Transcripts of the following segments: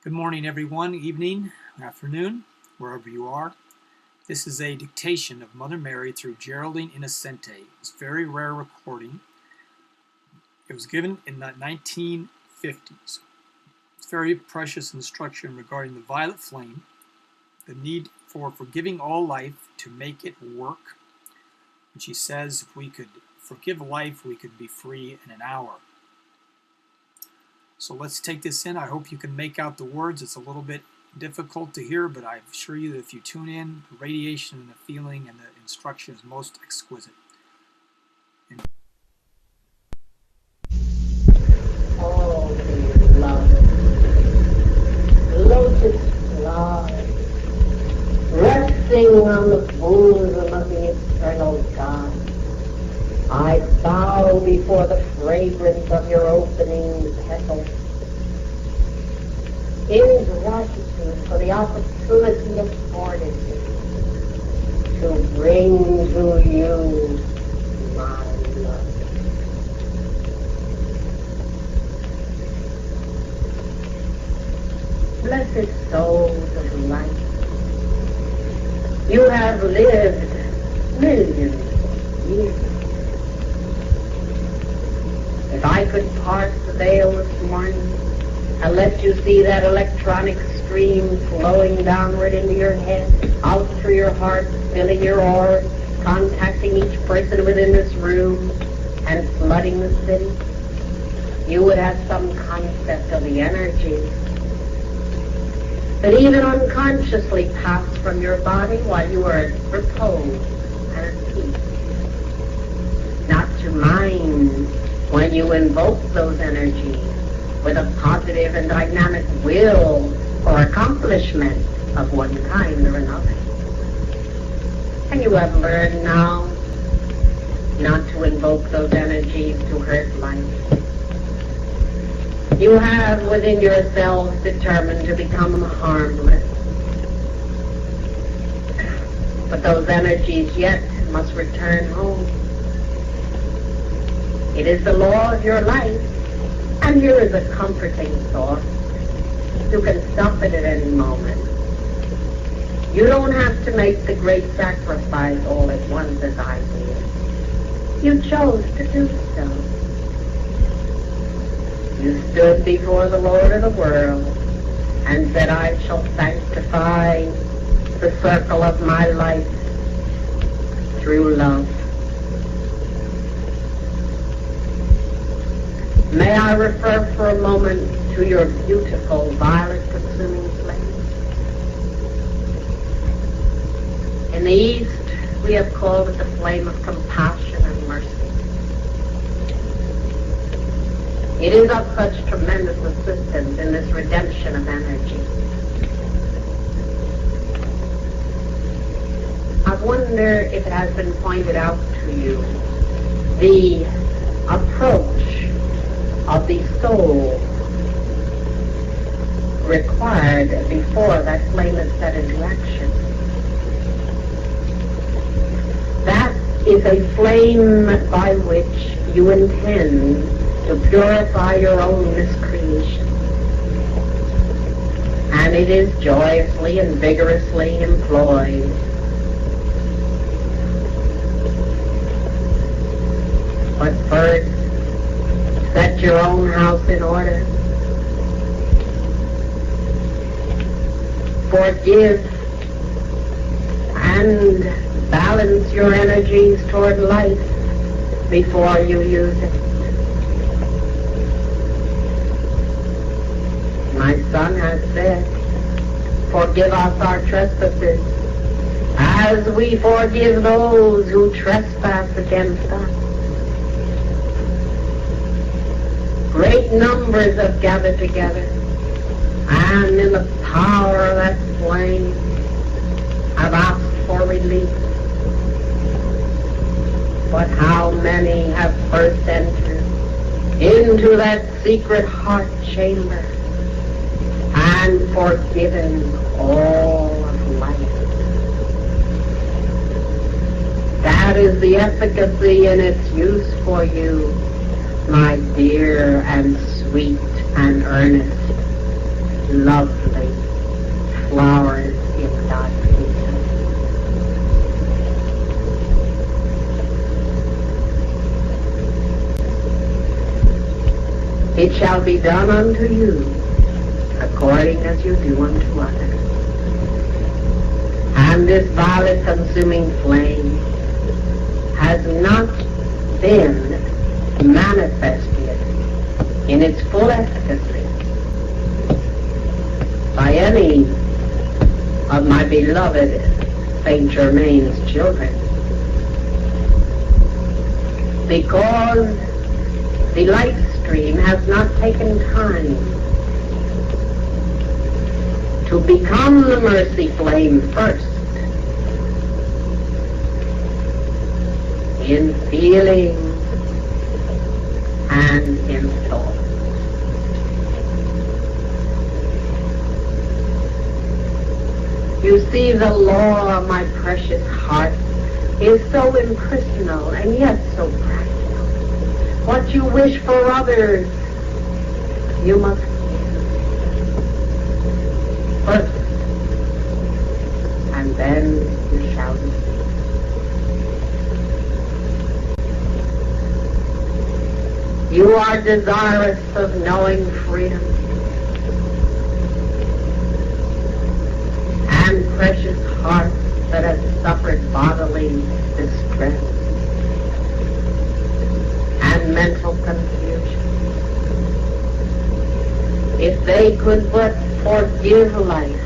Good morning, everyone, evening, afternoon, wherever you are. This is a dictation of Mother Mary through Geraldine Innocente. It's a very rare recording. It was given in the 1950s. It's very precious instruction regarding the violet flame, the need for forgiving all life to make it work. And she says if we could forgive life, we could be free in an hour. So let's take this in. I hope you can make out the words. It's a little bit difficult to hear, but I assure you that if you tune in, the radiation and the feeling and the instruction is most exquisite. Oh, love, lotus flower, resting on the bosom of the eternal God, I bow before the fragrance of your opening petals. In gratitude for the opportunity afforded me to bring to you my love. Blessed souls of light, you have lived millions of years. If I could part the veil this morning and let you see that electronic stream flowing downward into your head, out through your heart, filling your orbs, contacting each person within this room, and flooding the city, you would have some concept of the energy that even unconsciously passed from your body while you were at repose and at peace. Not to mind when you invoke those energies with a positive and dynamic will for accomplishment of one kind or another. And you have learned now not to invoke those energies to hurt life. You have within yourselves determined to become harmless. But those energies yet must return home. It is the law of your life, and here is a comforting thought. You can stop it at any moment. You don't have to make the great sacrifice all at once as I did. You chose to do so. You stood before the Lord of the world and said, I shall sanctify the circle of my life through love. May I refer for a moment to your beautiful violet-consuming flame? In the East, we have called it the flame of compassion and mercy. It is of such tremendous assistance in this redemption of energy. I wonder if it has been pointed out to you the approach of the soul required before that flame is set into action. That is a flame by which you intend to purify your own miscreation. And it is joyously and vigorously employed. But first, set your own house in order. Forgive and balance your energies toward life before you use it. My son has said, forgive us our trespasses as we forgive those who trespass against us. Great numbers have gathered together, and in the power of that flame have asked for relief. But how many have first entered into that secret heart chamber and forgiven all of life? That is the efficacy and its use for you, my dear and sweet and earnest love be done unto you according as you do unto others. And this violet consuming flame has not been manifested in its full efficacy by any of my beloved Saint Germain's children, because the light stream has not taken time to become the mercy flame first, in feeling and in thought. You see, the law, my precious heart, is so impersonal and yet so practical. What you wish for others, you must give first, and then you shall receive. You are desirous of knowing freedom, and precious hearts that have suffered bodily distress and mental confusion, if they could but forgive life,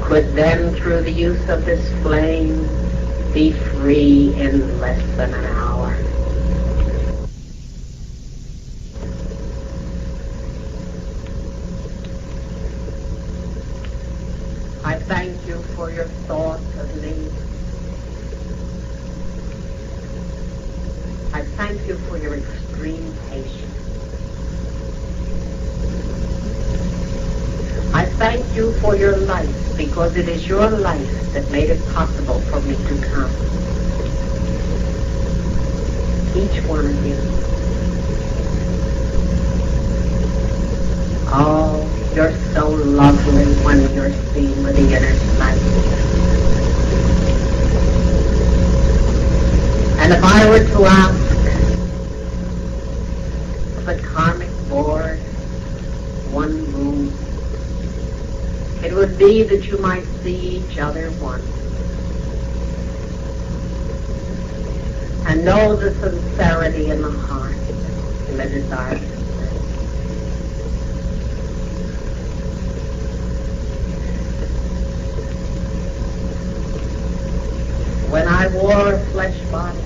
could then through the use of this flame be free in less than an hour. I thank you for your thought of me. I thank you for your extreme patience. I thank you for your life, because it is your life that made it possible for me to come. Each one of you. Oh, you're so lovely when you're seen with the inner sight. And if I were to ask the karmic board one rule, it would be that you might see each other once and know the sincerity in the heart and the desire to serve. When I wore a flesh body,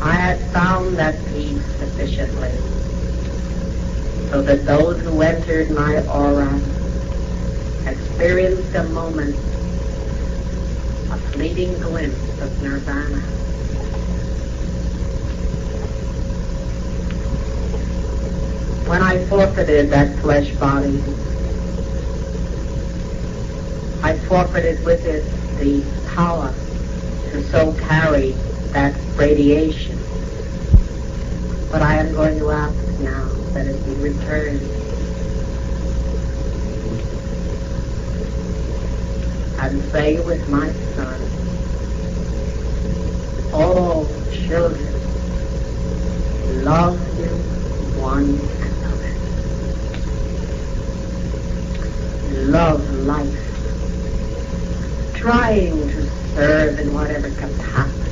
I had found that peace sufficiently so that those who entered my aura experienced a moment, a fleeting glimpse of nirvana. When I forfeited that flesh body, I forfeited with it the power to so carry that radiation. But I am going to ask now that it be returned. And say with my son, all children, love you one another. Love life. Trying to serve in whatever capacity.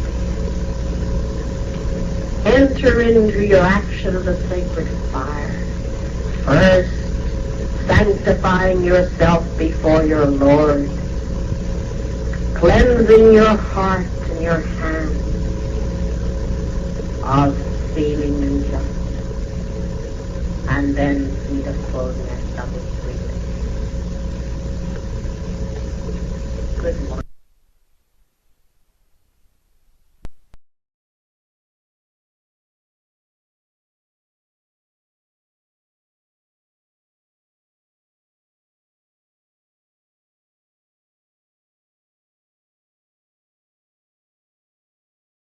Enter into your action of the sacred fire. First, sanctifying yourself before your Lord, cleansing your heart and your hands of feeling injustice, and then see the fullness of His freedom. Good morning.